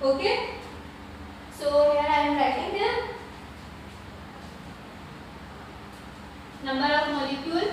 Okay, so here I am writing the number of molecule.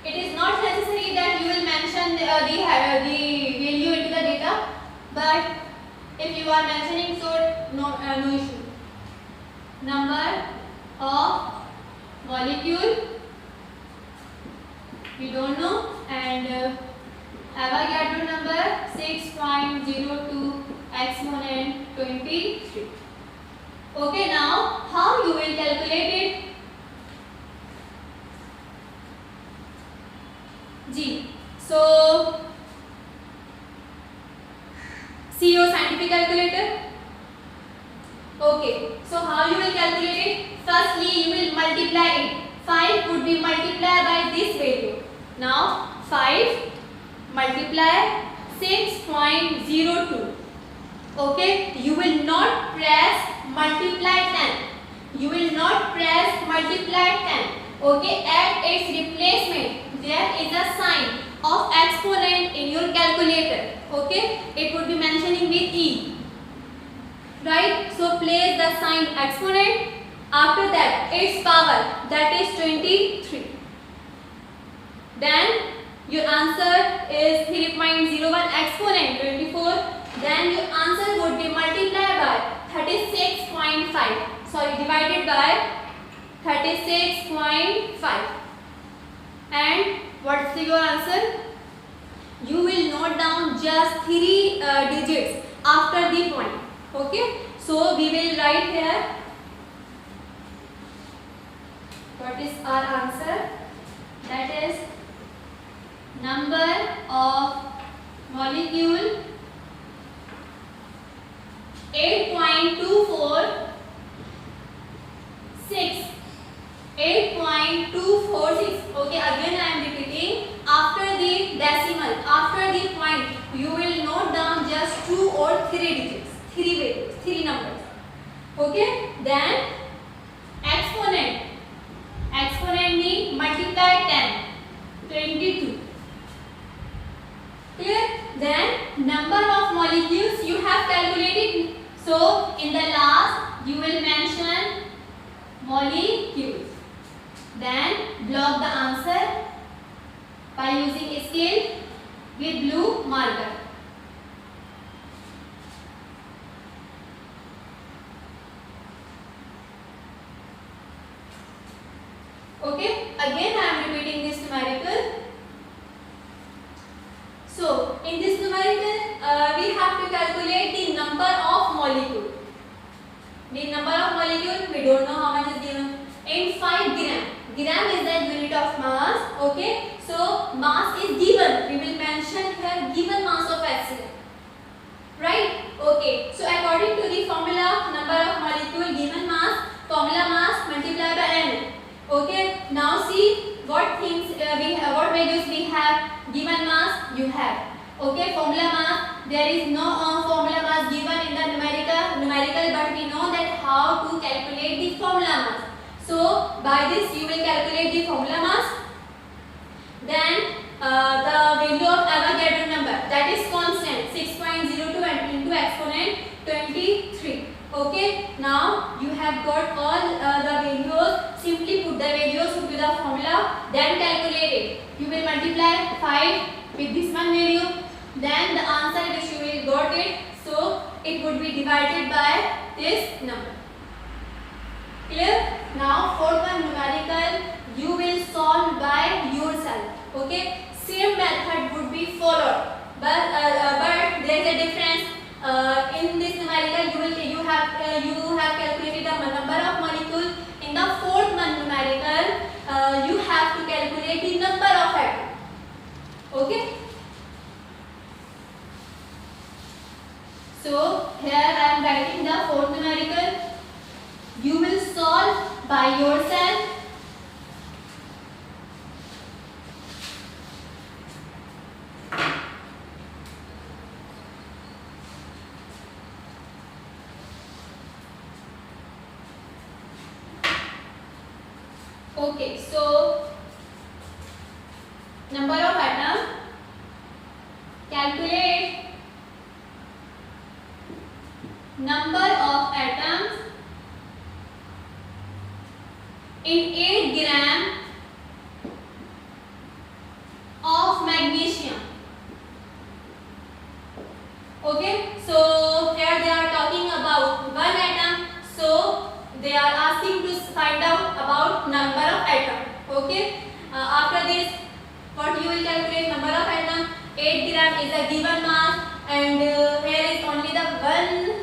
It is not necessary that you will mention the value into the data, but if you are mentioning, so no issue. Number of molecule we don't know, and Avogadro number 6.02 exponent 23. Okay, now how you will calculate it? G. So see your scientific calculator. Okay, so how you will calculate it? Firstly, you will multiply it. 5 would be multiplied by this value. Now 5 multiply 6.02. Okay, you will not press multiply 10. You will not press multiply 10. Okay, at its replacement there is a sign of exponent in your calculator. Okay, it would be mentioning with E. Right, so place the sign exponent. After that its power, that is 23. Then your answer is 3.01 exponent 24. Then your answer would be multiplied by 36.5. Sorry, divided by 36.5. And what's your answer? You will note down just 3 digits after the point. Okay, so we will write here what is our answer. That is number of molecule 8.246. 8.246. Okay, again I am repeating. After the decimal, after the point, you will note down just 2 or 3 digits, 3 values, 3 numbers. Okay, then exponent. Exponent means multiply 10, 22. Clear? Then number of molecules you have calculated. So in the last you will mention molecules. Then block the answer by using a scale with blue marker. Okay, again I am repeating this numerical. So in this numerical we have to calculate the number of molecule. The number of molecule, we don't know how much is given. In 5 gram. Gram is the unit of mass. Okay, so mass is given. We will mention here given mass of HCl. Right? Okay, so according to the formula, number of molecule given mass, formula mass multiplied by n. Okay, now see what things we have, what values we have. Given mass you have. Okay, formula mass, there is no formula mass given in the numerical, but we know that how to calculate the formula mass. So by this you will calculate the formula mass. Then the value of Avogadro number, that is constant, 6.02 into exponent 23. Okay, now you have got all the values. Simply put the values into the formula, then calculate it. You will multiply 5 with this one value, then the answer which you will got it, so it would be divided by this number. Clear? Now fourth one numerical, you will solve by yourself. Okay, same method would be followed, but there is a difference. In this numerical you have calculated the number of molecules. In the fourth one numerical you have to calculate the number of atoms. Okay, so here I am writing the fourth numerical. You will solve by yourself. Okay, so number of atoms, calculate number of atoms in 8 gram of magnesium. Okay, so here they are talking about one atom, so they are asking to find out about number of atom. Okay, after this, what you will calculate number of atom. 8 gram is a given mass, and here is only the one.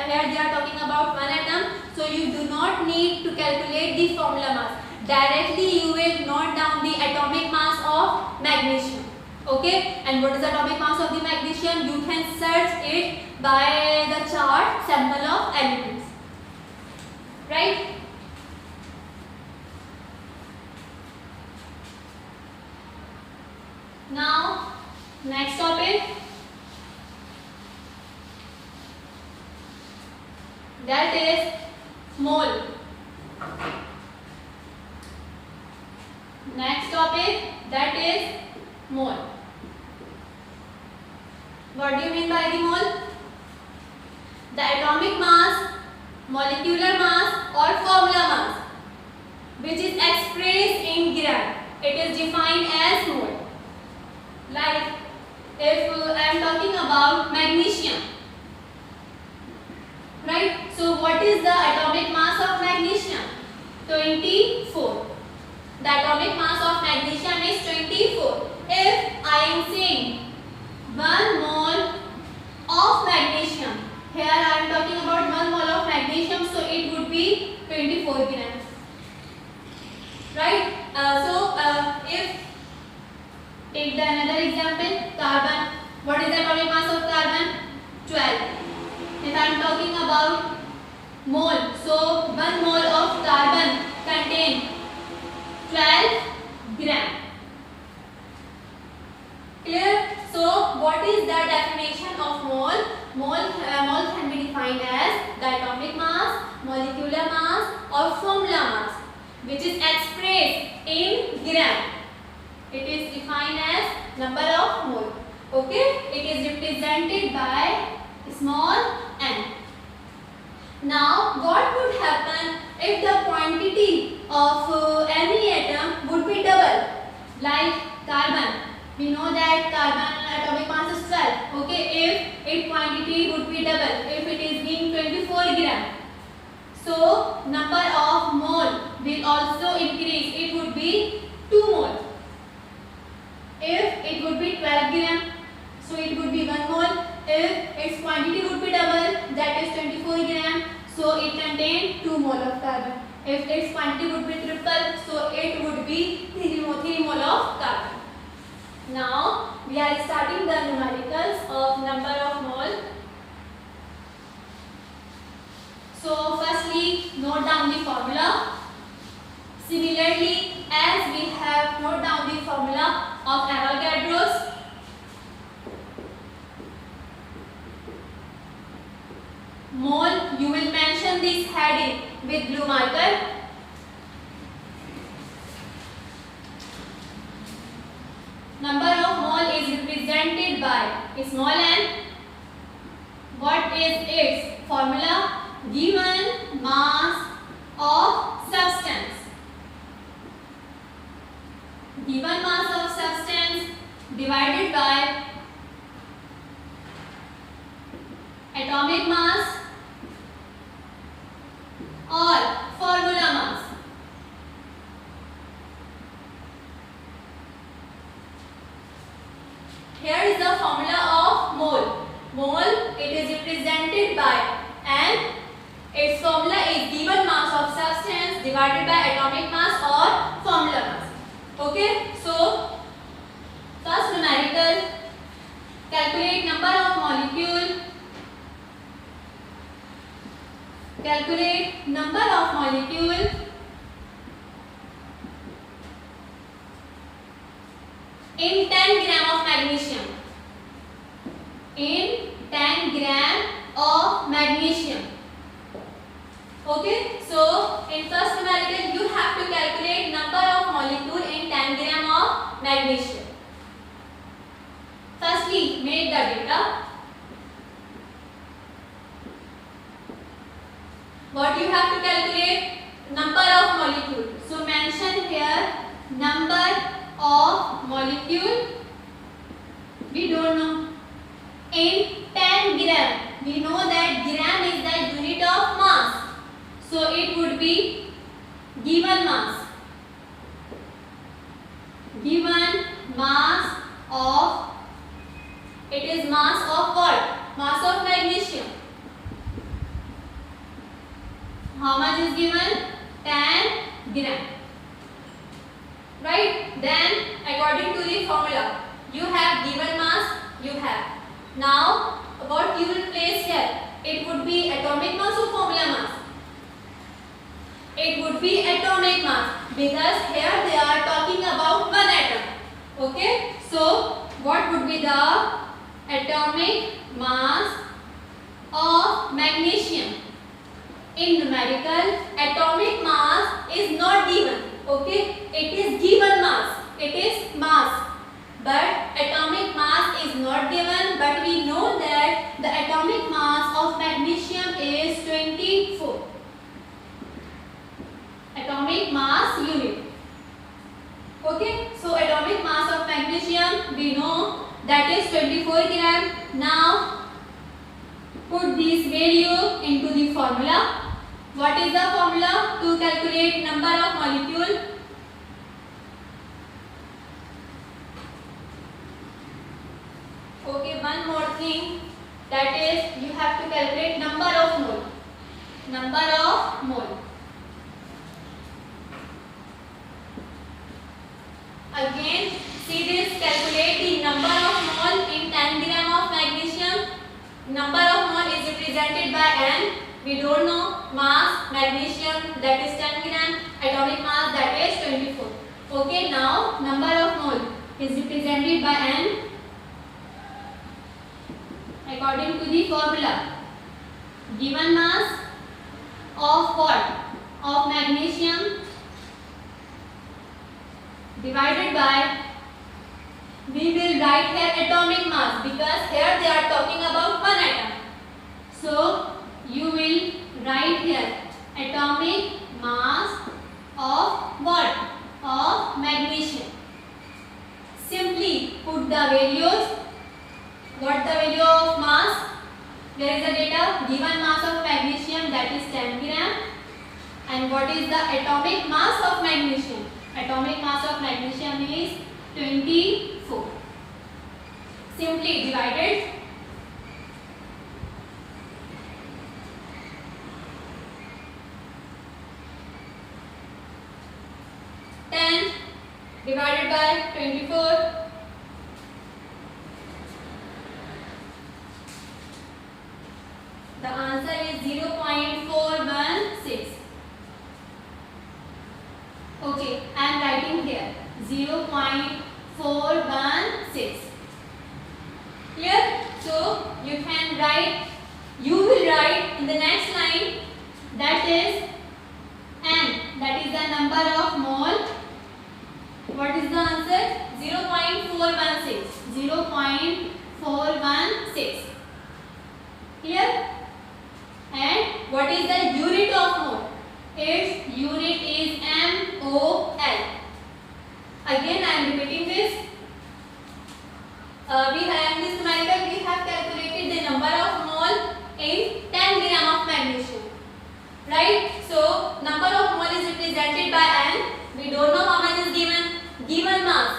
Here they are talking about one atom, so you do not need to calculate the formula mass. Directly you will note down the atomic mass of magnesium. Okay, and what is the atomic mass of the magnesium? You can search it by the chart symbol of elements, right? Now next topic, that is mole. Next topic, that is mole. What do you mean by the mole? The atomic mass, molecular mass or formula mass which is expressed in gram. It is defined as mole. Like if I am talking about magnesium, right? So what is the atomic mass of magnesium? 24. The atomic mass of magnesium is 24. If I am saying 1 mole of magnesium, here I am talking about 1 mole of magnesium, so it would be 24 grams, right? If take the another example, carbon. What is the atomic mass of carbon? 12. If I am talking about mole, so 1 mole of carbon contain 12 gram. Clear? So what is the definition of mole? Mole can be defined as the atomic mass, molecular mass or formula mass which is expressed in gram. It is defined as number of mole. Okay? It is represented by small n. Now what would happen if the quantity of any atom would be double? Like carbon. We know that carbon atomic mass is 12. Okay, if its quantity would be double, if it is being 24 gram, so number of mole will also increase. It would be 2 mole. If it would be 12 gram, so it would be 1 mole. If its quantity would be double, that is 24 gram, so it contains 2 mole of carbon. If its quantity would be triple, so it would be 3 mole of carbon. Now we are starting the numericals of number of mole. So firstly, note down the formula. Similarly, as we have note down the formula of Avogadro's, mole, you will mention this heading with blue marker. Number of mole is represented by small n. What is its formula? Given mass of substance. Given mass of substance divided by atomic mass or formula mass. Here is the formula of mole. Mole, it is represented by n. Its formula is given mass of substance divided by atomic mass or formula mass. Okay, so first numerical, calculate number of molecule. Calculate number of molecule in 10 gram of magnesium. In 10 gram of magnesium. Okay, so in first numerical you have to calculate number of molecule in 10 gram of magnesium. Firstly, make the data. what you have to calculate? Number of molecule. So mention here number of molecule. We don't know. In 10 gram, we know that gram is the unit of mass. So it would be given mass. Given mass of, it is mass of what? Mass of magnesium. How much is given? 10 gram. Right? Then according to the formula, you have given mass, you have. Now what you will place here? It would be atomic mass or formula mass? It would be atomic mass, because here they are talking about one atom. Okay? So what would be the atomic mass of magnesium? In numerical, atomic mass is not given. Okay? It is given mass. It is mass. But atomic mass is not given. But we know that the atomic mass of magnesium is 24. Atomic mass unit. Okay? So atomic mass of magnesium, we know that is 24 gram. Now put this value into the formula. What is the formula to calculate number of molecule? Okay, one more thing, that is you have to calculate number of mole. Number of mole. Again, see this, calculate the number of mole in 10 gram of magnesium. Number of mole is represented by N. We don't know. Mass, magnesium, that is 10 gram. Atomic mass, that is 24. Okay, now number of mole is represented by N according to the formula. Given mass of what? Of magnesium divided by, we will write here atomic mass, because here they are talking about one atom. So you will write here atomic mass of what? Of magnesium. Simply put the values. What the value of mass? There is a data. Given mass of magnesium, that is 10 gram. And what is the atomic mass of magnesium? Atomic mass of magnesium is 24. Simply divided. Divided by 24. The answer is 0.416. Okay, I am writing here 0.416. Clear? So you can write, you will write in the next line, that is N, that is the number of mole. What is the answer? 0.416. 0.416. Clear? And what is the unit of mole? Its unit is MOL. Again I am repeating this. We have in this numerical, we have calculated the number of mole in 10 gram of magnesium. Right? So number of mole is represented by N. We don't know how much is given. Given mass.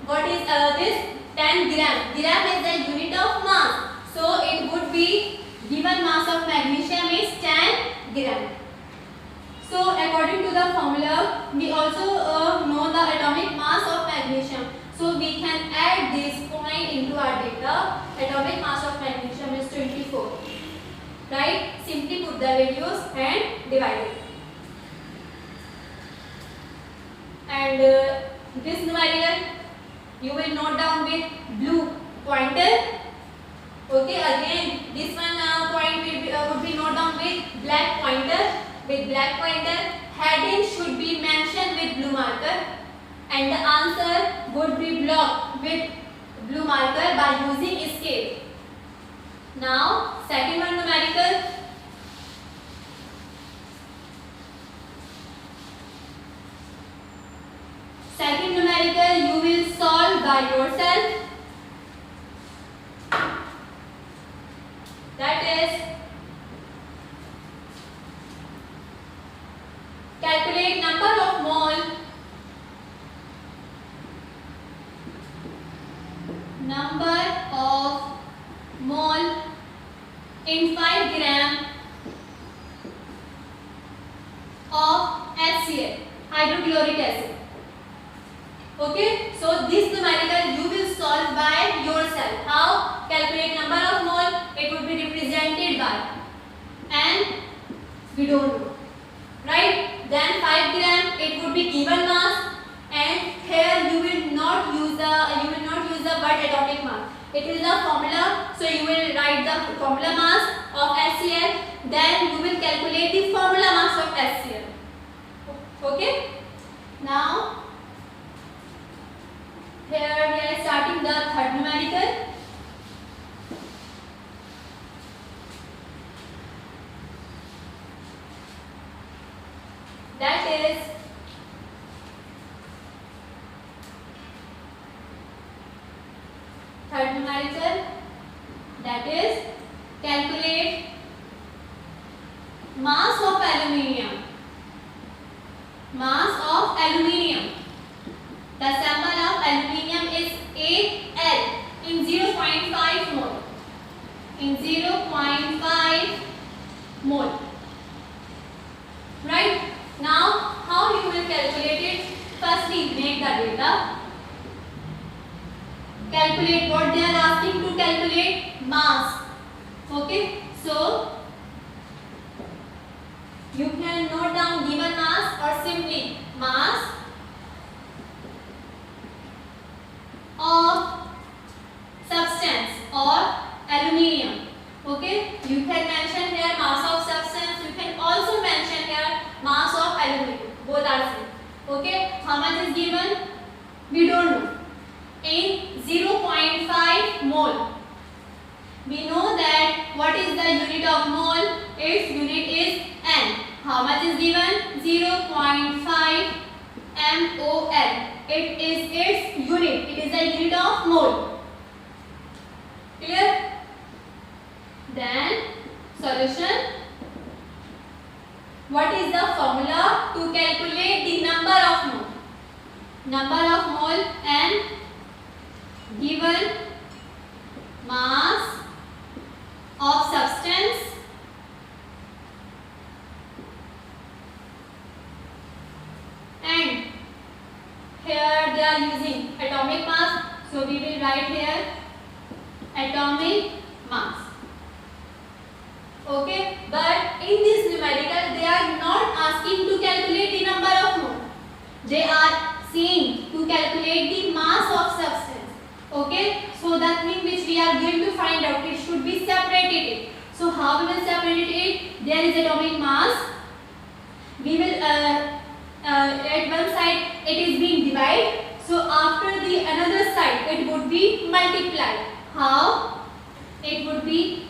What is this? 10 gram. Gram is the unit of mass. So it would be, given mass of magnesium is 10 gram. So according to the formula, we also know the atomic mass of magnesium. So we can add this point into our data. Atomic mass of magnesium is 24. Right? Simply put the values and divide it. And this numerical you will note down with blue pointer. Okay, again this one point will be, would be noted down with black pointer. With black pointer, heading should be mentioned with blue marker, and the answer would be blocked with blue marker by using scale. Now second one numerical. by yourself. That is, calculate number of mole in 5 gram of HCl, hydrochloric acid. Okay, so this numerical you will solve by yourself. How? Calculate number of mole. It would be represented by, and we don't know, right? Then 5 gram it would be given mass, and here you will not use the word atomic mass. It is a formula, so you will write the formula mass of HCl. Then you will calculate the formula mass of HCl. Okay. Now here we are starting the third numerical. That is third numerical. That is, calculate mass of aluminium. Mass of aluminium. The sample of aluminium is 8L in 0.5 mole. In 0.5 mole. Right? Now, how you will calculate it? Firstly, make the data. Calculate what they are asking to calculate, mass. Okay? So, you can note down given mass or simply mass of substance or aluminium. Okay, you can mention here mass of substance. You can also mention here mass of aluminium. Both are same. Okay, how much is given? We don't know. In 0.5 mole. We know that what is the unit of mole? Its unit is N. How much is given? 0.5 mol. It is its unit. It is the unit of mole. Clear? Then solution. What is the formula to calculate the number of mole? Number of mole and given mass of substance and here they are using atomic mass, so we will write here atomic mass. Okay, but in this numerical they are not asking to calculate the number of mole. They are saying to calculate the mass of substance. Okay, so the thing which we are going to find out, it should be separated. So how we will separate it? There is atomic mass. We will at one side it is being divided. So after the another side it would be multiplied. How? It would be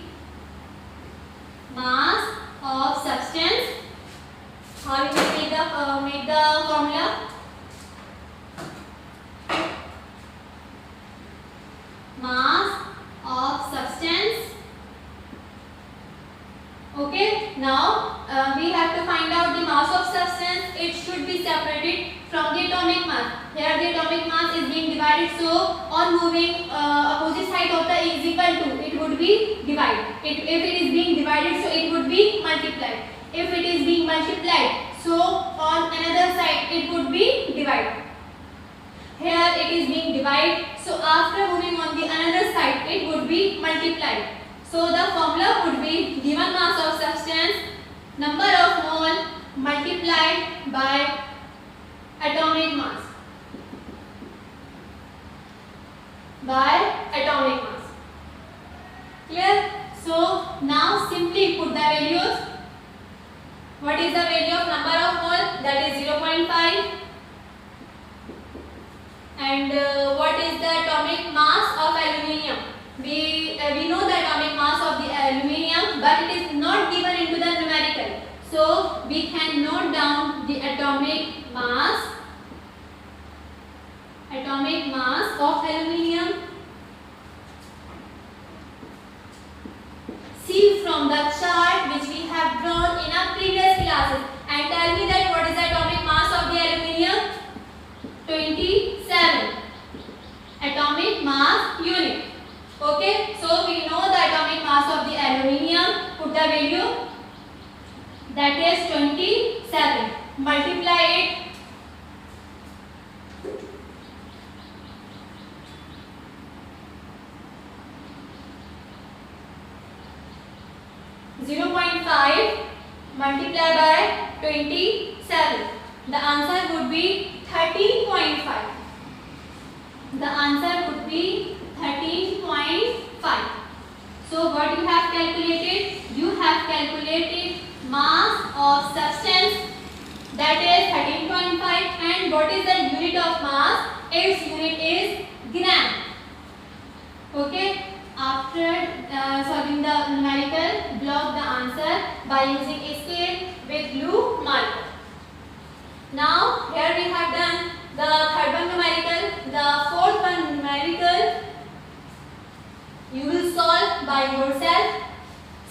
mass of substance. How you will make the formula? Mass of substance. Okay, now we have to find out the mass of substance. It should be separated from the atomic mass. Here the atomic mass is being divided, so on moving opposite side of the is equal to, it would be divided. If it is being divided, so it would be multiplied. If it is being multiplied, so on another side it would be divided. Here it is being divided, so after moving on the another side it would be multiplied. So the formula would be given mass of substance, number of mole multiplied by atomic mass. By atomic mass. Clear? So now simply put the values. What is the value of number of mole? That is 0.5. And what is the atomic mass of aluminium? We know the atomic mass of the aluminium, but it is not given into the numerical. So we can note down the atomic mass. Atomic atomic mass of aluminium? See from the chart which we have drawn in our previous classes and tell me that what is the atomic mass of the aluminium? 27 atomic mass unit. Okay, so we know the atomic mass of the aluminium. Put the value, that is 27. Multiply it. Multiply by 27. The answer would be 13.5. The answer would be 13.5. So what you have calculated? You have calculated mass of substance, that is 13.5, and what is the unit of mass? Its unit is gram. Okay. After solving the numerical, block the answer by using a scale with blue marker. Now here we have done the third one numerical. The fourth one numerical you will solve by yourself.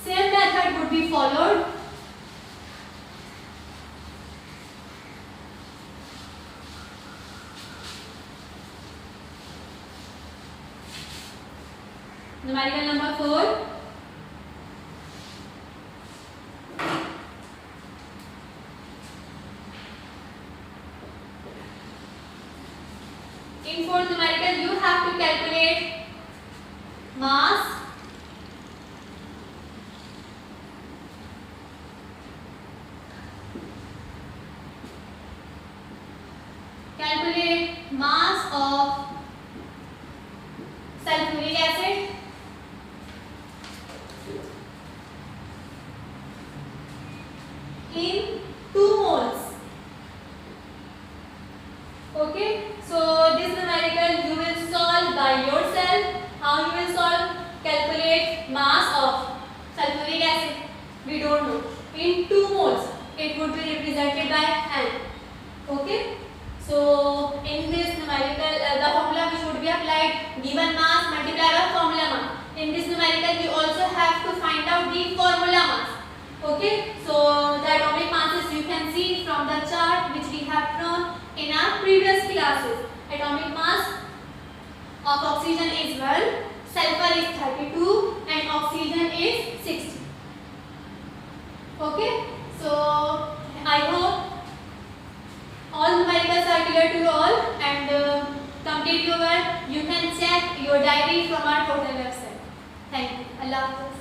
Same method would be followed. Numerical number 4. In fourth numerical, you have to calculate mass, of sulfuric acid, in 2 moles. Okay, so this numerical you will solve by yourself. How you will solve? Calculate mass of sulfuric acid. We don't know. In 2 moles, it would be represented by N. Okay, so in this numerical, the formula which would be applied, given mass multiplied by formula mass. In this numerical, you also have to find out the formula mass. Okay, so the atomic masses you can see from the chart which we have drawn in our previous classes. Atomic mass of oxygen is 1, sulfur is 32 and oxygen is 60. Okay, so I hope all numericals are clear to you all, and complete your work. You can check your diary from our portal website. Thank you. Allah Hafiz.